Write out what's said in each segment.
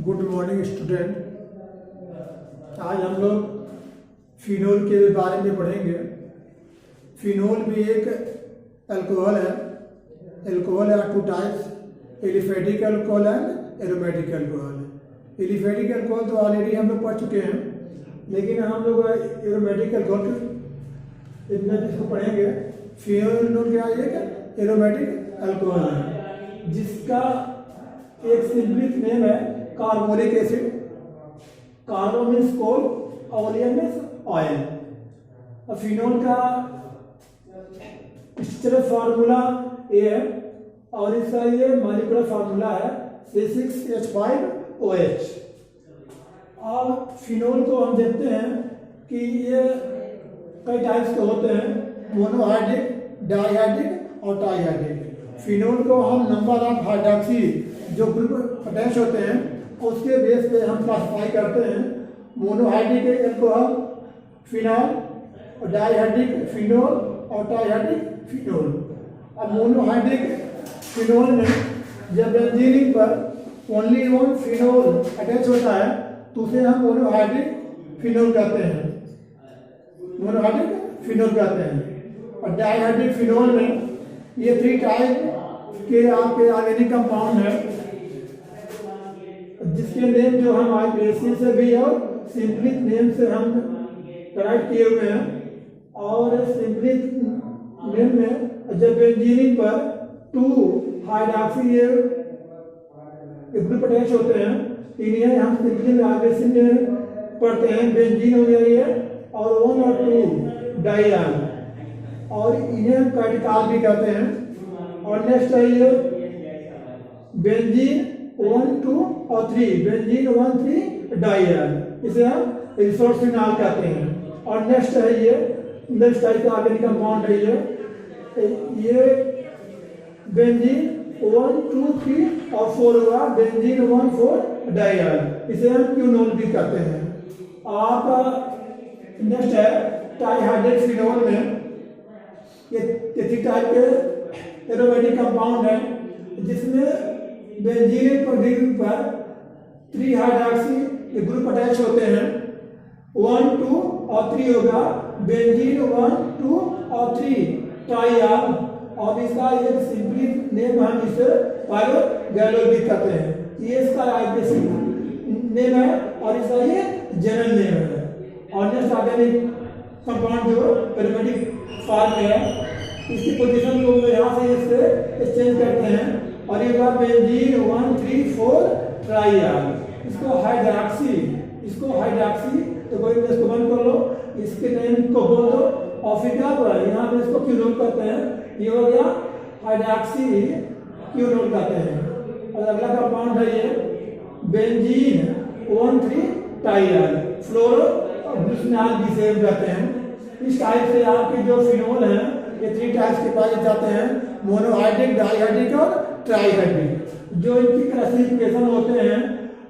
Good morning student. आज हम लोग फिनोल के बारे में पढ़ेंगे। फिनोल भी एक अल्कोहल है। Alcohol are two types, aliphatic alcohol and aromatic alcohol. Aliphatic alcohol तो ऑलरेडी हम लोग पढ़ चुके हैं, लेकिन हम लोग एरोमेटिक अल्कोहल इतना इसको पढ़ेंगे। फिनोल क्या एक एरोमेटिक अल्कोहल है, जिसका एक सिंपलिक नेम है कार्बोनिक एसिड। कार्बो मीन्स कोल, ऑलियम मीन्स ऑयल। फिनोल का स्ट्रक्चरल फार्मूला ए है और इसका ये मॉलिक्यूलर फार्मूला है C6H5OH। और फिनोल को हम देखते हैं कि ये कई टाइप्स के होते हैं, मोनोहाइड्रिक, डाइहाइड्रिक और ट्राइहाइड्रिक। फिनोल को हम नंबर ऑफ हाइड्रॉक्सी जो ग्रुप अटैच होते हैं उसके बेस पे हम क्लासिफाई करते हैं। मोनोहाइड्रिक अल्कोहल फिनॉल, और डाइहाइड्रिक फिनोल और ट्राइहाइड्रिक फिनोल। अब मोनोहाइड्रिक फिनोल में जब बेंजीन पर ओनली वन फिनोल अटैच होता है तो उसे हम मोनोहाइड्रिक फिनोल कहते हैं। मोनोहाइड्रिक फिनोल कहते हैं। और डाइहाइड्रिक फिनोल में ये 3 टाइप के आपके ऑर्गेनिक कंपाउंड है, जिसके नेम जो हम आईपीएससी से भी और सिंपलिक नेम से हम राइट किए हुए हैं। और सिंपलिक नेम में जब बेंजीन पर 2 हाइड्रॉक्सी ग्रुप अटैच होते हैं, इन्हें हम सिंपलिक आईपीएससी में पढ़ते हैं। बेंजीन हो गया है और 1 और 2 डाइयाल, और इन्हें हम कैटिकाल भी कहते हैं। और नेक्स्ट है ये बेंजीन 1, 2 और 3, बेंजीन 1, 3 डाइयाल, इसे हम रिसोर्स फिनॉल कहते हैं। और नेक्स्ट है ये नेक्स्ट टाइप का ऑर्गेनिक कंपाउंड है ये बेंजीन 1, 2, 3 और 4 होगा, बेंजीन 1, 4 डाइयाल, इसे हम क्यूनोल भी कहते हैं। आप नेक्स्ट है ट्राइहाइड्रिक फिनोल में ये 3 टाइप के एरोमेटिक कंपाउंड है, जिसमें बेंजीन पर 3 हाइड्रॉक्सी ग्रुप अटैच होते हैं। 1, 2 और 3 होगा, बेंजीन 1, 2 और 3 ट्राइयाल। और इसका एक सिंपली नेम हम इसे पायरोगैलोल भी कहते हैं। ये इसका आईपीएससी नेम है और इसका ये जनरल नेम है। और नेक्स्ट ऑर्गेनिक कंपाउंड जो एरोमेटिक फॉर्म में है, इसकी पोजीशन को यहाँ से इससे चेंज करते हैं। और ये बात बेंजीन 1, 3, 4 ट्राइयाल, इसको हाइड्रॉक्सी तो कोई इसको बंद कर लो, इसके नेम को बोल दो और फिर क्या हुआ यहाँ पे इसको क्यूनोल कहते हैं। ये हो गया हाइड्रॉक्सी क्यूनोल कहते हैं। और अगला कंपाउंड है ये बेंजीन 1, 3 ट्राइयाल, फ्लोरोब्यूसनाल बिसेम कहते हैं। इस टाइप से आपके जो फिनोल हैं ये 3 टाइप्स के पाए जाते हैं, मोनोहाइड्रिक, डाइहाइड्रिक और ट्राइहाइड्रिक। जो इनकी क्लासिफिकेशन होते हैं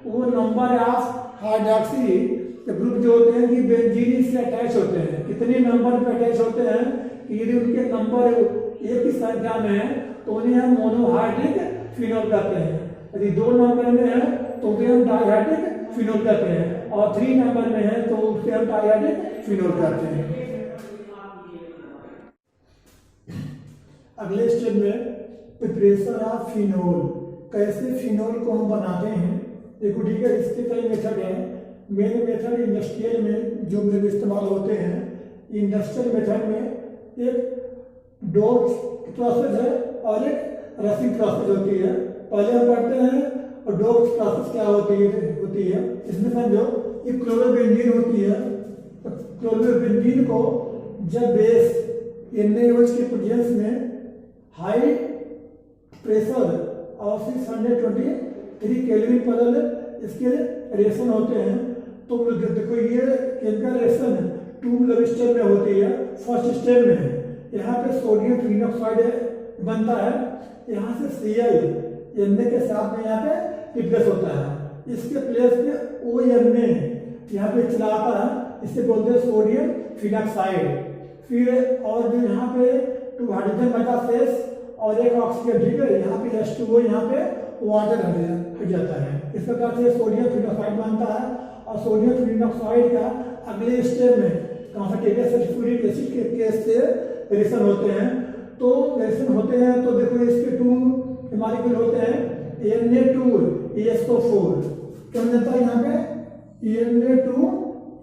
वो नंबर ऑफ हाइड्रॉक्सी ग्रुप जो होते हैं कि बेंजीन से अटैच होते हैं, कितने नंबर पे अटैच होते हैं कि यदि उनके नंबर एक की संख्या में है तो उन्हें हम मोनोहाइड्रिक फिनोल कहते हैं। यदि 2 नंबर में है तो उसे हम डाइहाइड्रिक फिनोल कहते हैं, और 3 नंबर में है तो उसे हम ट्राइहाइड्रिक फिनोल कहते हैं। अगले स्टेप में प्रिपरेशन ऑफ फिनोल, कैसे फिनोल को हम बनाते हैं। देखो ठीक है, इसके कई मेथड हैं। मेन मेथड इंडस्ट्रियल में जो मेरे इस्तेमाल होते हैं। इंडस्ट्रियल मेथड में एक डोज प्रोसेस है और एक रसिंग प्रोसेस होती है। पहले हम पढ़ते हैं डोज प्रोसेस क्या होती है। इसमें समझो एक क्लोरोबेंजीन होती है। क्लोरोबेंजीन को जब बेस NaOH के प्रेजेंस में हाई प्रेशर और 623 केल्विन पर इसके रिएक्शन होते हैं, तो देखो ये केमिकल रिएक्शन 2 स्टेप में होती है। फर्स्ट स्टेप में है, यहाँ पे सोडियम फिनॉक्साइड बनता है, यहाँ से Cl Na के साथ में यहाँ पे रिप्लेस होता है। इसके प्लेस पे ONA यहाँ पे चला आता है, इसे बोलते हैं सोडियम फिनॉक्साइड। फिर और जो यहाँ पे 2 हाइड्रोजन बचा शेष और एक ऑक्सीजन, ठीक है। यहाँ पे H2O यहाँ पे वाटर हट जाता है। इस प्रकार से सोडियम फिनोक्साइड बनता है। और सोडियम फिनोक्साइड का अगले स्टेप में कॉन्सनट्रेटेड सल्फ्यूरिक एसिड के केस से रिएक्शन होते हैं। तो रिएक्शन होते हैं तो देखो इसके 2 मॉलिक्यूल होते हैं Na2ESO4, क्या बन जाता है यहाँ पे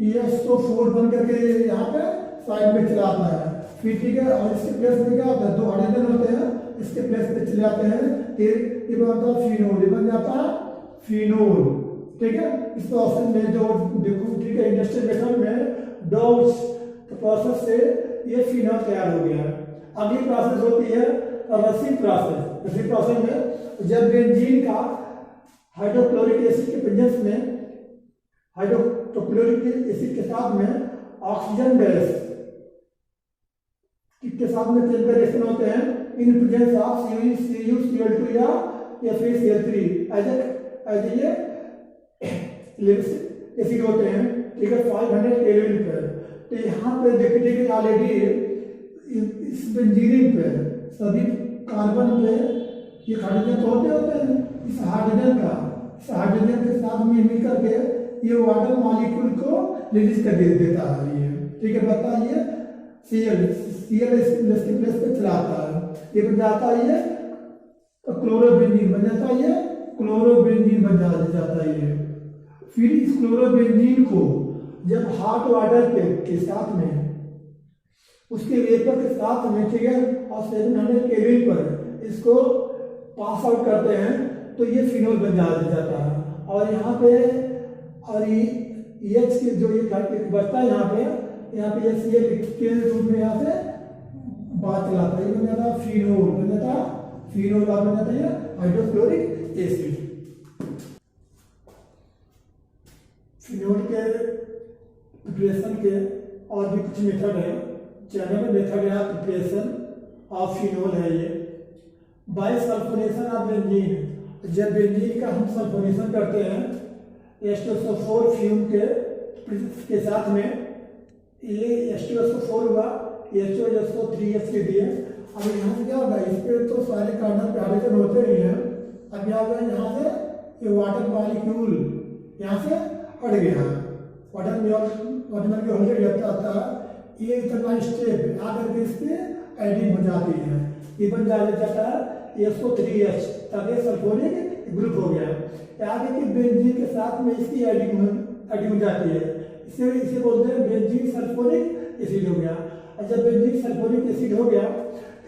Na2ESO4 बन करके यहाँ पे साइड में चला आता है। फिर ठीक है, और इसके प्लेस में क्या होता है, 2 हाइड्रोजन होते हैं, इसके प्लेस पे चले जाते हैं, फिर ये बनता है फिनोल, ये बन जाता है फिनोल। ठीक है, इस प्रोसेस में जो देखो ठीक है इंडस्ट्रियल मेथड में डॉल्स के प्रोसेस से ये फिनोल तैयार हो गया। अगली प्रोसेस होती है रसिक प्रोसेस। रसिक प्रोसेस में जब बेंजीन का हाइड्रोक्लोरिक एसिड के प्रेजेंस में हाइड्रोक्लोरिक एसिड के साथ में ऑक्सीजन गैस के साथ में चेन का रिएक्शन होते हैं इन प्रेजेंस ऑफ CuCl2 या फिर Cl3 एज ये एसिड होते हैं। ठीक है, 500 केल्विन पर। तो यहाँ पे देखिए ऑलरेडी इस बेंजीन पे सभी कार्बन पे ये हाइड्रोजन तो होते हैं। इस हाइड्रोजन के साथ में मिल करके ये वाटर मॉलिक्यूल को रिलीज कर देता है ये। ठीक है, बताइए Cl इसके प्लेस पे चलाता है, ये बन जाता है ये क्लोरोबेंजीन बन जाता है, ये क्लोरोबेंजीन बन जाता है ये। फिर इस क्लोरोबेंजीन को जब हॉट वाटर के साथ में उसके वेपर के साथ में ठीक है और 700 केल्विन पर इसको पास आउट करते हैं तो ये फिनोल बन जाता है। और यहाँ पे और एच के जो ये बचता है यहाँ पे ये Cl के रूप में यहाँ से बात चलाता है, ये बन जाता है फिनोल, बन जाता है फिनोल और बन जाता है हाइड्रोक्लोरिक एसिड। फिनोल के प्रिपरेशन के और भी कुछ मेथड है। जनरल मेथड है प्रिपरेशन ऑफ फिनोल है ये बाय सल्फोनेशन ऑफ बेंजीन। जब बेंजीन का हम सल्फोनेशन करते हैं H2SO4 फ्यूम के साथ में, ये H2SO4 हुआ, HOSO3H के दिए। अब यहाँ से क्या होगा, इस पे तो सारे कार्बन पे हाइड्रोजन होते ही हैं। अब क्या होगा, यहाँ से ये वाटर मॉलिक्यूल यहाँ से हट गया, वाटर मॉलिक्यूल हट जाता है। ये इतना स्टेप आकर के इस पे एडिंग हो जाती है, ये बन जाता है SO3H, ताकि सल्फोनिक ग्रुप हो गया। आगे की बेंजीन के साथ में इसकी एडिंग हो जाती है, इसे बोलते हैं बेंजीन सल्फोनिक एसिड हो गया। और जब बेंजीन सल्फोनिक एसिड हो गया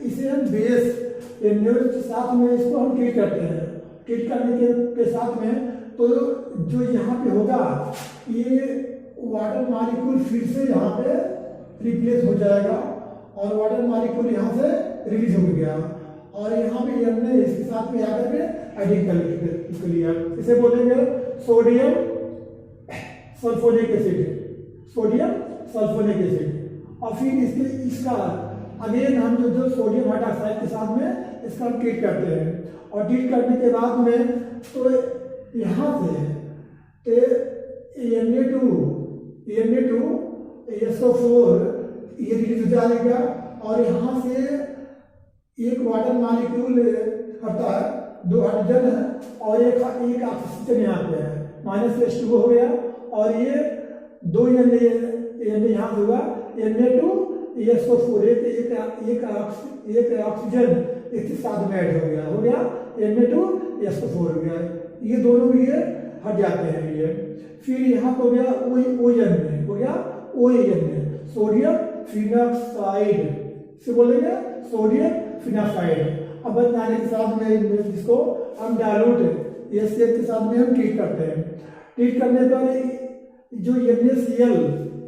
इसे हम बेस के साथ में इसको हम ट्रीट करते हैं। ट्रीट करने के साथ में तो जो यहाँ पे होगा ये वाटर मॉलिक्यूल फिर से यहाँ पे रिप्लेस हो जाएगा और वाटर मॉलिक्यूल यहाँ से रिलीज हो गया और यहाँ पे हमने इसके साथ में आकर के एडिंग कर लिया। इसे बोलेंगे sodium sulphonic acid, sodium sulphonic acid. और फिर इसका अगेन हम जो सोडियम हाइड्रोक्साइड के साथ में इसका हम ट्रीट करते हैं और ट्रीट करने के बाद में तो यहाँ से Na2SO4 ये रिलीज हो जाएगा और यहाँ से एक वाटर मॉलिक्यूल हटता है, 2 हाइड्रोजन है और एक ऑक्सीजन यहाँ पे है, -H2O हो गया और ये 2 यहाँ से हुआ Na2SO4 एक ऑक्सीजन इसके साथ में ऐड हो गया Na2SO4 हो गया। ये दोनों ये हट जाते हैं ये। फिर यहाँ तो हो गया ON में सोडियम फिनॉक्साइड से बोलेंगे सोडियम फिनॉक्साइड। अब बनाने के साथ में इसको हम डाइल्यूट HCl के साथ में हम ट्रीट करते हैं। ट्रीट करने पर जो NaCl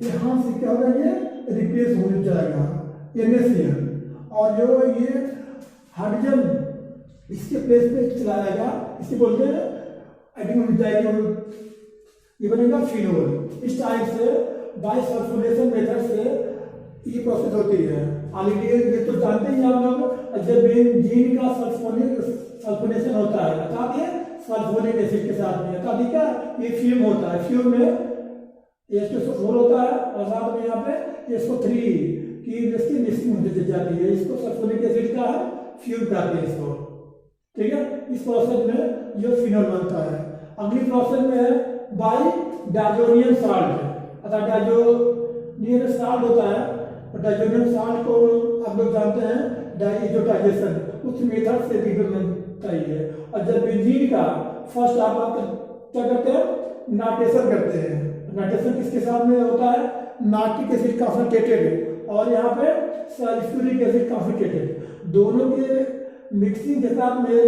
यहाँ से क्या होगा, ये रिप्लेस हो जाएगा NaCl और जो ये हाइड्रोजन इसके प्लेस पे चला जाएगा, इसे बोलते हैं एडिंग हो जाएगी, ये बनेगा फिनोल। इस टाइप से बायसल्फोनेशन मेथड से ये प्रोसेस होती है। ऑलरेडी ये तो जानते ही आप लोग, जब बेंजीन का सल्फोनेशन होता है अर्थात ये सल्फोनिक एसिड के साथ में अर्थात क्या ये फ्यूम होता है, फ्यूम में H2SO4 होता है और साथ में यहाँ पे SO3 की इसकी मिक्सिंग होती जाती है, इसको सल्फोनिक एसिड का फ्यूम कहते हैं इसको। ठीक है, इस प्रोसेस में जो फिनोल बनता है अगली प्रोसेस में है बाई डायजोनियम साल्ट, अर्थात डायजोनियम साल्ट होता है, और डायजोनियम साल्ट को आप लोग जानते हैं डाइजोटाइजेशन, उस मेथड से भी बनता ही है। और जब बेंजीन का फर्स्ट आप क्या करते हैं, नाटेशन करते हैं। नाटेशन किसके साथ में होता है, नाइट्रिक एसिड कॉन्सनट्रेटेड और यहाँ पे सल्फ्यूरिक एसिड कॉन्सनट्रेटेड, दोनों के मिक्सिंग के साथ में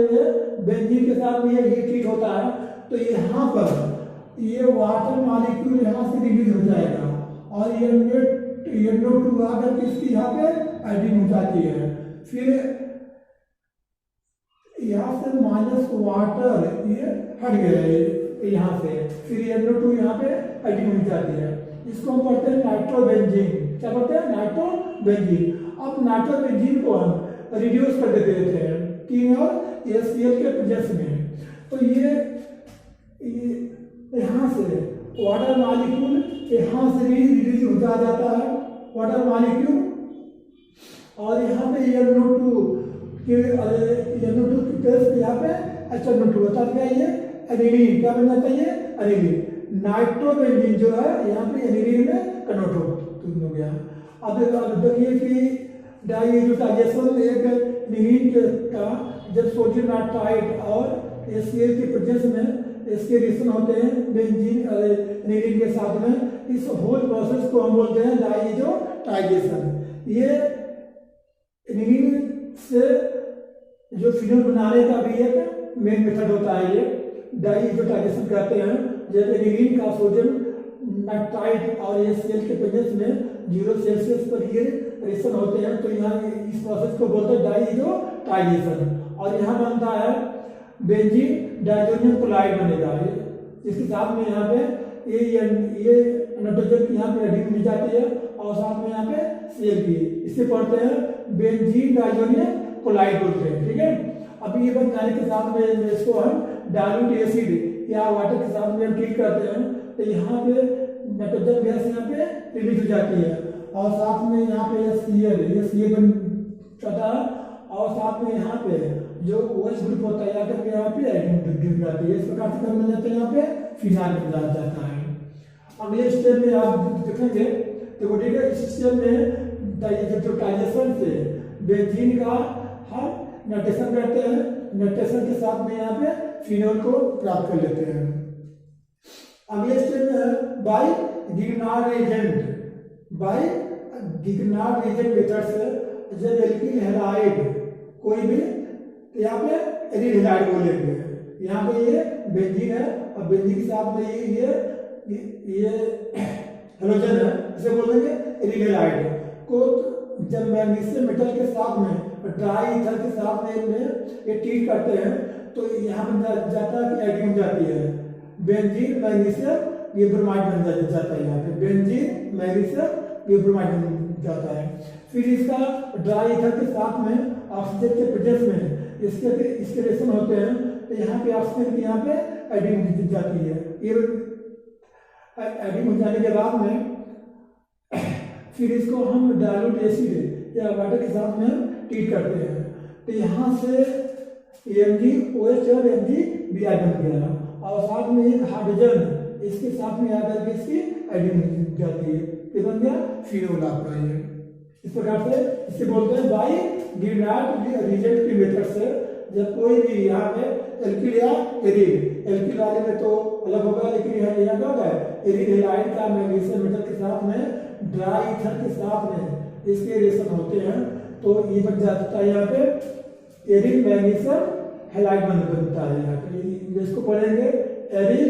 बेंजीन के साथ में ये हीट होता है। तो यहाँ पर ये वाटर मॉलिक्यूल यहाँ से रिलीज हो जाएगा और ये NO2 आकर के इसकी यहाँ पे एडिंग हो जाती है। फिर यहाँ से माइनस वाटर ये हट गया यहाँ से, फिर NO2 यहाँ पे एडिंग हो जाती है। इसको हम पढ़ते हैं नाइट्रोबेंजीन। क्या पढ़ते हैं, नाइट्रोबेंजीन। अब नाइट्रोबेंजीन को हम रिड्यूस कर देते हैं टीन और HCl के प्रेजेंस में। तो ये यहाँ से वाटर मॉलिक्यूल यहाँ से रिलीज हो जाता है वाटर मॉलिक्यूल, और यहाँ पे NO2 के प्लेस पे यहाँ पे HNO2 होता है। ये एनिलीन क्या बन जाता है, ये एनिलीन। नाइट्रोबेंजीन जो है यहाँ पे एनिलीन में कन्वर्ट हो गया। अब देखिए कि डाइजोटाइजेशन एक एनिलीन का जब सोडियम नाइट्राइड और HCl के प्रेजेंस में इसके रिएक्शन होते हैं बेंजीन एनिलीन के साथ में, इस होल प्रोसेस को हम बोलते हैं डाइजोटाइजेशन। ये एनिलीन से जो फिनोल बनाने का भी एक मेन मेथड होता है, ये डाइजोटाइजेशन कहते हैं। जब एनिलीन का सोडियम नाइट्राइड और HCl के प्रेजेंस में 0 सेल्सियस पर ये रिएक्शन होते हैं, तो यहाँ इस प्रोसेस को बोलते हैं डाइजोटाइजेशन। और यहाँ बनता है बेंजीन डाइजोनियम क्लोराइड बनेगा, इसके साथ में यहाँ पे ये नाइट्रोजन की यहाँ पे एडिंग मिल जाती है और साथ में यहाँ पे Cl की, इसे पढ़ते हैं बेंजीन डाइजोनियम क्लोराइड बोलते हैं। ठीक है, अभी ये बन जाने के साथ में इसको हम डाइल्यूट एसिड या वाटर के साथ में हम ट्रीट करते हैं, तो यहाँ पे नाइट्रोजन गैस यहाँ पे रिलीज हो जाती है और साथ में यहाँ पे Cl बन जाता है और साथ में यहाँ पे जो OH ग्रुप होता है यहाँ पे एडिंग गिर जाती है। इस प्रकार से बन जाता है यहाँ पे फिनाइल बन जाता है। अगले स्टेप में आप देखेंगे तो ठीक है, इस स्टेप में डाइजोटाइजेशन से बेंजीन का हम नाइट्रेशन करते हैं, नाइट्रेशन के साथ में यहाँ पे फिनोल को प्राप्त कर लेते हैं। अगले स्टेप में है बाय गिगनार्ड एजेंट मेथड से जब एल्किल हैलाइड कोई भी, तो यहाँ पे एरिल हैलाइड बोलेंगे। यहाँ पे ये बेंजीन है और बेंजीन के साथ में ये हेलोजन है, इसे बोलेंगे एरिल हैलाइड को। जब मैग्नीशियम मेटल के साथ में ड्राई ईथर के साथ में ये ट्रीट करते हैं, तो यहाँ पर जाता है कि एडिंग हो जाती है बेंजीन मैग्नीशियम ये ब्रोमाइड बन जाता है। यहाँ पे बेंजीन मैग्नीशियम ये ब्रोमाइड बन जाता है। फिर इसका ड्राई ईथर के साथ में ऑक्सीजन के प्रेजेंस में इसके रिएक्शन होते हैं, तो यहाँ पे ऑक्सीजन की यहाँ पे एडिंग हो जाती है। ये एडिंग हो जाने के बाद में फिर इसको हम डाइल्यूट एसिड या वाटर के साथ में ट्रीट करते हैं, तो यहाँ से MgOH और MgBr बन गया और साथ में एक हाइड्रोजन इसके साथ में आकर के इसकी एडिंग हो जाती है, ये बन गया फिनोल आपका। ये इस प्रकार से इसे बोलते हैं बाय गिगनार्ड एजेंट की मेथड से। जब कोई भी यहाँ पे एल्किल या एरिल वाले में तो अलग होगा, लेकिन यहाँ क्या होगा एरिल हैलाइड का मैग्नीशियम मेटल के साथ में ड्राई ईथर के साथ में इसके रिएक्शन होते हैं, तो ये बन जाता है यहाँ पे एरिल मैग्नीशियम हैलाइड बनता है। यहाँ पे इसको पढ़ेंगे एरिल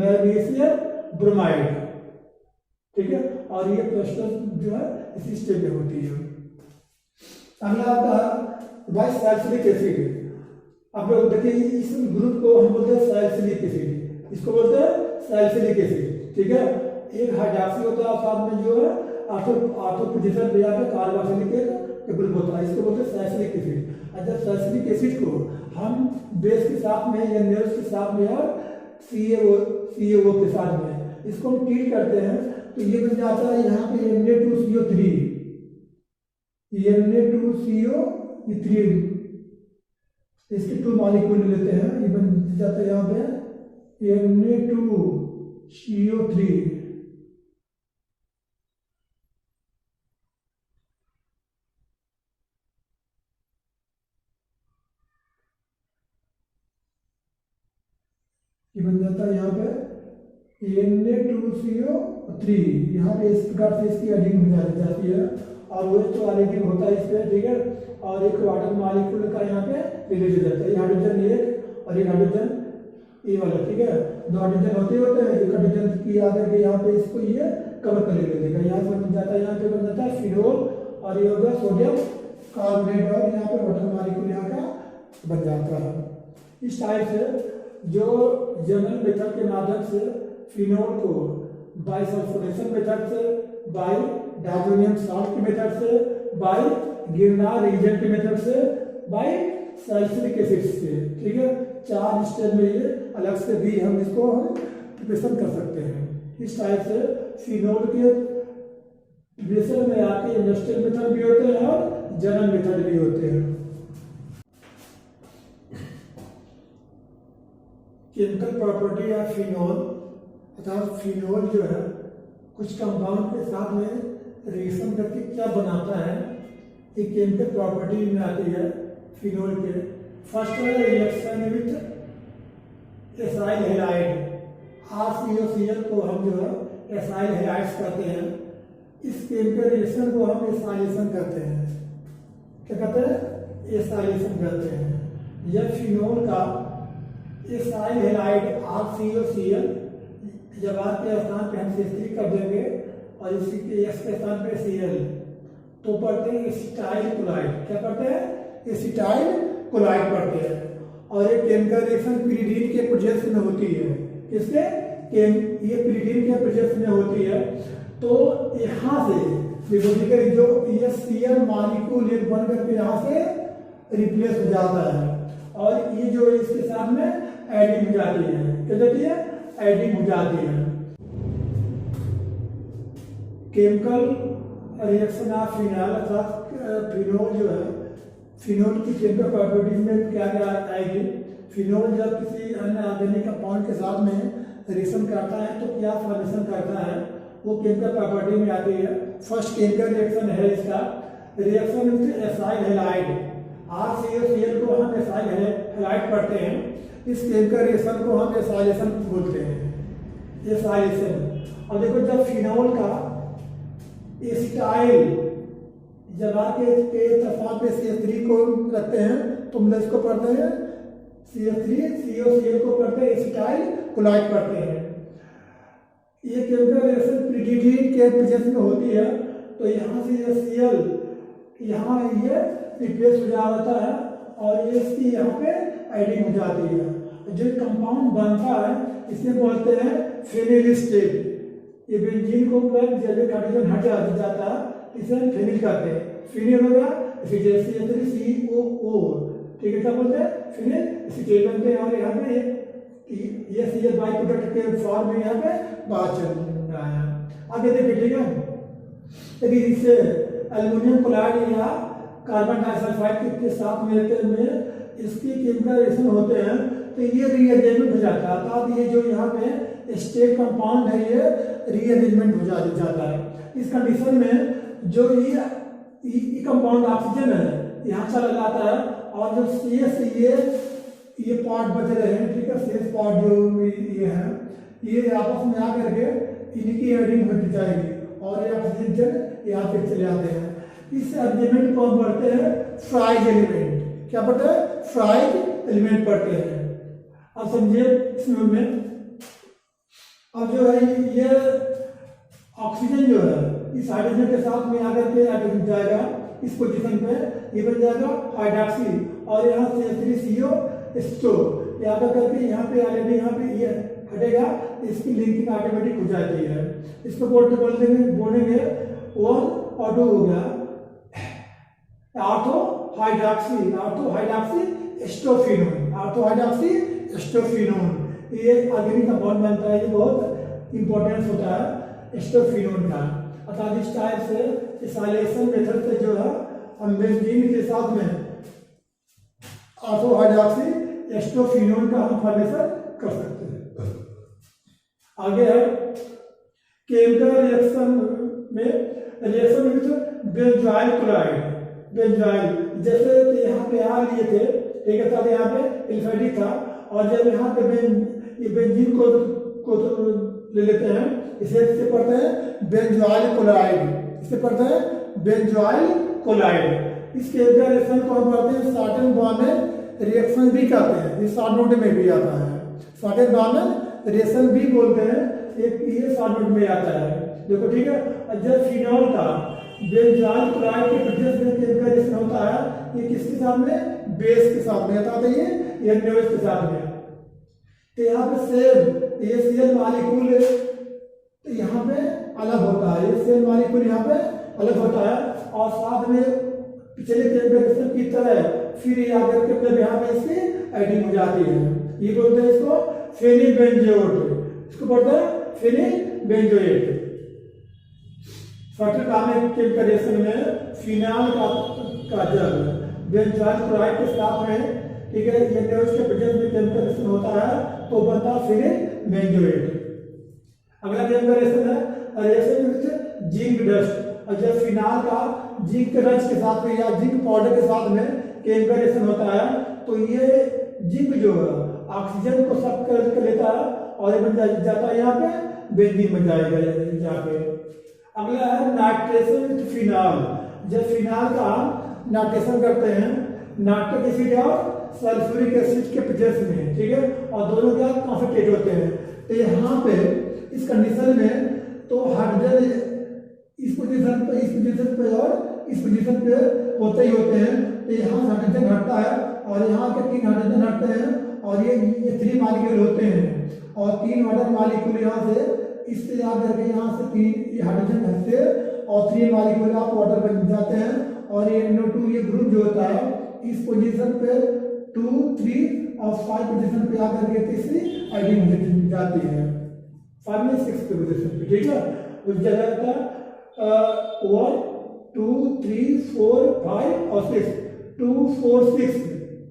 मैग्नीशियम ब्रोमाइड। ठीक है, और ये प्रोसेस जो है इसी स्टेज में होती है। अगला आपका बाय सैलिसिलिक एसिड। आप लोग देखिए इस ग्रुप को हम बोलते हैं सैलिसिलिक एसिड, इसको बोलते हैं सैलिसिलिक एसिड। ठीक है, एक हाइड्रॉक्सी होता है साथ में जो है ऑर्थो पोजीशन पे यहाँ पे कार्बोक्सिलिक एक ग्रुप होता है, इसको बोलते हैं सैलिसिलिक एसिड। और जब सैलिसिलिक एसिड को हम बेस के साथ में या नेल्स के साथ में और CaO के साथ में इसको हम ट्रीट करते हैं, तो ये बन जाता है यहाँ पे Na2CO3 इसके 2 मॉलिक्यूल लेते हैं, ये बन जाता है यहाँ पे Na2CO3 ये बन जाता है यहाँ पे Na2CO3, यहाँ पे इस प्रकार से इसकी एडिंग हो जाती है और वो तो एडिंग होता है इस पे, ठीक है। और एक वाटर मॉलिक्यूल का यहाँ पे रिलीज हो जाता है, ये हाइड्रोजन एक और एक हाइड्रोजन ये वाला, ठीक है। दो हाइड्रोजन होते हैं, एक हाइड्रोजन की आकर के यहाँ पे इसको ये कवर कर लेगा, यहाँ से बन जाता है, यहाँ पे बन जाता है फिनोल और ये होगा सोडियम कार्बोनेट और यहाँ पे वाटर मॉलिक्यूल यहाँ का बन जाता है। इस टाइप से जो जनरल मेथड के माध्यम से फिनोल को बाय सल्फोनेशन मेथड से, बाय डायजोनियम सॉल्ट के मेथड से, बाय गिरनार रिएजेंट के मेथड से, बाय सल्फ्यूरिक एसिड से, ठीक है। 4 स्टेप में ये अलग से भी हम इसको प्रिपरेशन कर सकते हैं। इस टाइप से फिनोल के प्रिपरेशन में आपके इंडस्ट्रियल मेथड भी होते हैं और जनरल मेथड भी होते हैं। केमिकल प्रॉपर्टी या फिनोल अर्थात फिनोल जो है कुछ कंपाउंड के साथ में रिएक्शन करके क्या बनाता है, एक केमिकल प्रॉपर्टी में आती है फिनोल के। फर्स्ट है reaction with acyl halide, RCOCl को हम जो है एसाइल हैलाइड्स कहते हैं। इस केमिकल रिएक्शन को हम एसाइलेशन कहते हैं। क्या कहते हैं? एसाइलेशन कहते हैं। यह फिनोल का एसाइल हैलाइड RCOCl जब आर के स्थान पे हम CH3 कर देंगे और इसी के S के स्थान पे Cl तो पढ़ते हैं एसिटाइल क्लोराइड। क्या पढ़ते हैं? एसिटाइल क्लोराइड पढ़ते हैं। और ये केमिकल रिएक्शन पिरिडीन के प्रोसेस में होती है। इसके ये पिरिडीन के प्रोसेस में होती है। तो यहाँ से जो ये Cl मॉलिक्यूल बन करके यहाँ से रिप्लेस हो जाता है और ये जो इसके साथ में एडिंग हो जाती है। क्या जाती है? एडिंग हो जाती है। केमिकल रिएक्शन ऑफ फिनॉल अर्थात फिनोल जो है, फिनोल की केमिकल प्रॉपर्टीज में क्या क्या आएगी? फिनोल जब किसी अन्य ऑर्गेनिक कंपाउंड के साथ में रिएक्शन करता है तो क्या फॉर्मेशन करता है, वो केमिकल प्रॉपर्टी में आती है। फर्स्ट केमिकल रिएक्शन है इसका reaction with acyl halide, RCOCl को हम एसाइल हैलाइड पढ़ते हैं। इस केमिकल रिएक्शन को हम एसाइलेशन बोलते हैं, एसाइलेशन। और देखो जब फिनोल का एसिटाइल जब आके तफात पे CH3 को रखते हैं तो हम इसको पढ़ते हैं CH3COCl को पढ़ते हैं एसिटाइल क्लोराइड पढ़ते हैं। ये केमिकल रिएक्शन पिरिडीन के प्रेजेंस में होती है तो यहाँ से ये Cl यहाँ ये रिप्लेस हो जाता है और ये इसकी यहाँ पे एडिंग हो जाती है। जो कंपाउंड बनता है इसे बोलते हैं फेनिल स्टेट। ये बेंजीन को जब हाइड्रोजन हट जाता है इसे फेनिल कहते हैं। फेनिल हो गया CH3COO, ठीक है। क्या बोलते हैं? फेनिल एसिटेट बनते हैं और यहाँ पे ये Cl बाई प्रोडक्ट के फॉर्म में यहाँ पे बाहर चल रहा है। आगे देखिए, ठीक है। यदि इसे एल्युमिनियम क्लोराइड या कार्बन डाइसल्फाइड के साथ में इसकी केमिकल रिएक्शन होते हैं तो ये रीअरेंजमेंट हो जाता है। अर्थात ये जो यहाँ पे स्टेट कंपाउंड है ये रीअरेंजमेंट हो जाता है। इस कंडीशन में जो ये कंपाउंड ऑक्सीजन है यहाँ चला जाता है और जो शेष ये पार्ट बच रहे हैं, ठीक है, शेष पार्ट जो ये है ये आपस में आकर के इनकी एडिंग होती जाएगी और ये ऑक्सीजन यहाँ पे चले आते हैं। इस एलिमेंट को हम पढ़ते हैं फ्राइज एलिमेंट। क्या पढ़ते हैं? फ्राइज एलिमेंट पढ़ते हैं। अब समझिए इसमें अब जो है ये ऑक्सीजन जो है इस हाइड्रोजन के साथ में आकर के एडिंग जाएगा इस पोजीशन पे, ये बन जाएगा हाइड्रॉक्सी और यहाँ CH3CO स्टो यहाँ पर करके यहाँ पे ऑलरेडी यहाँ पे ये हटेगा, इसकी लिंकिंग ऑटोमेटिक हो जाती है। इसको बोलेंगे 1 और 2 हो गया ऑर्थो हाइड्रॉक्सी एस्टोफिनोन। ये ऑर्गेनिक कंपाउंड बनता है, ये बहुत इंपॉर्टेंस होता है एस्टोफिनोन का। अर्थात इस टाइप से एसाइलेशन मेथड से जो है हम बेंजीन के साथ में ऑर्थो हाइड्रॉक्सी एस्टोफिनोन का हम फॉर्मेशन कर सकते हैं। आगे है केमिकल रिएक्शन में reaction with benzoyl chloride. Benzoyl जैसे यहाँ पे आ लिए थे, एक था यहाँ पे एल्फाइडिक था, और जब यहाँ पे बेंजीन को ले लेते हैं, इसे पढ़ते हैं बेंजोइल क्लोराइड, इसे पढ़ते हैं बेंजोइल क्लोराइड। इस केमिकल रिएक्शन को हम पढ़ते हैं शॉर्टेन बॉर्नर रिएक्शन भी कहते हैं, ये शॉर्ट नोट में भी आता है, शॉर्टेन बॉर्नर रिएक्शन भी बोलते हैं, एक ये शॉर्ट नोट में आता है। देखो ठीक है, जब फिनॉल का बेंजोइल क्लोराइड के प्रेजेंस में केमिकल रिएक्शन होता है, ये किसके साथ में, बेस के साथ में आता है, ये NaOH के साथ में। तो यहाँ पे सेल, ये सेल मॉलिक्यूल यहाँ पे अलग होता है, ये सेल मॉलिक्यूल यहाँ पे अलग होता है, और साथ में पिछले केमिकल रिएक्शन की तरह फिर ये आगे के मतलब यहाँ पे इसकी एडिंग हो जाती है, ये बोलते हैं इसको फेनिलबेंजोएट, इसको बोलते हैं फेनिलबेंजोएट। शॉर्टेन बॉर्नर केमिकल रिएक्शन में फिनॉल का जब बेंजोइल क्लोराइड के साथ में, ठीक है, ये NaOH के प्रेजेंस में केमिकल रिएक्शन होता है तो बनता है फेनिलबेंजोएट। अगला केमिकल रिएक्शन है रिएक्शन विद जिंक डस्ट, और जब फिनॉल का जिंक रच के साथ में या जिंक पाउडर के साथ में केमिकल रिएक्शन होता है तो ये जिंक जो है ऑक्सीजन को सब कर लेता है और ये बन जाता है यहाँ पे बेंजीन बन जाएगा यहाँ पे। अगला है नाइट्रेशन विद फिनॉल, जब फिनॉल का नाइट्रेशन करते हैं नाइट्रिक एसिड और सल्फ्यूरिक एसिड के प्रेजेंस में, ठीक है, और दोनों क्या कॉन्सेंट्रेट होते हैं, तो यहाँ पे इस कंडीशन में तो हाइड्रोजन इस पोजीशन पे और इस पोजीशन पे होते ही होते हैं, तो यहाँ हाइड्रोजन हटता है और यहाँ के 3 हाइड्रोजन हटते हैं और ये 3 मॉलिक्यूल होते हैं, और 3 वाटर मॉलिक्यूल यहाँ से इससे याद करके यहाँ से 3 हाइड्रोजन हटते हैं और 3 मॉलिक्यूल आप वाटर बन जाते हैं, और ये NO2 ये ग्रुप जो होता है इस पोजीशन पे 2, 3 और 5 पोजीशन पे आकर के तीसरी एडिंग हो जाती है, 5 में 6 पे पोजीशन पे, ठीक है, उस जगह का 1, 2, 3, 4, 5 और 6, 2, 4, 6,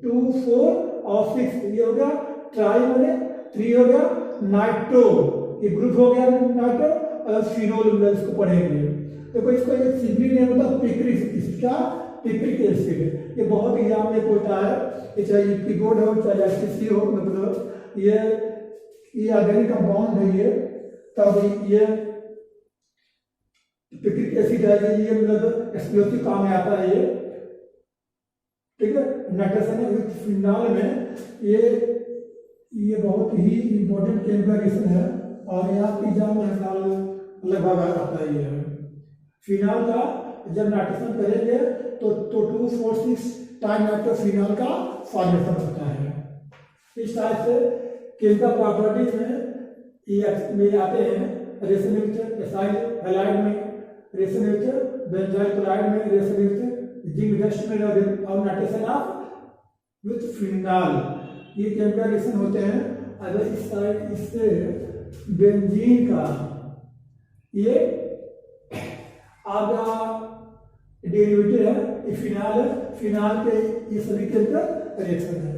2, 4 और 6, ये हो गया ट्राई वाले, 3 हो गया नाइट्रो, ये ग्रुप हो गया नाइट्रो, और फिनोल इसको पढ़ेंगे। देखो इसको एक सिंपली नेम होता है पिक्रिक, इसका पिक्रिक एसिड, ये बहुत एग्जाम में होता है, चाहे यूपी बोर्ड हो चाहे STC हो, मतलब ये ऑर्गेनिक कंपाउंड है ये, तब ये पिक्रिक एसिड है ये मतलब एक्सप्लोसिव काम में आता है ये, ठीक है। नाइट्रेशन विद फिनॉल में ये बहुत ही इंपॉर्टेंट केमिकल रिएक्शन है और ये आपके एग्जाम में हर साल लगभग आता है ये। फिनॉल का जब नाइट्रेशन करेंगे तो 2,4,6 टाइम नाइट्रो फिनॉल का फॉर्मेशन होता है। इस टाइप से केमिकल प्रॉपर्टीज में ये आते हैं रिएक्शन विद एसाइल हैलाइड में, रिएक्शन विद बेंजोइल क्लोराइड में, रिएक्शन विद जिंक डस्ट में, और नाइट्रेशन ऑफ विद फिनॉल, ये केमिकल रिएक्शन होते हैं। अगर इस साइड इससे बेंजीन का ये आधा डेरिवेटिव है, ये फिनॉल है, फिनॉल के ये सभी केमिकल रिएक्शन है।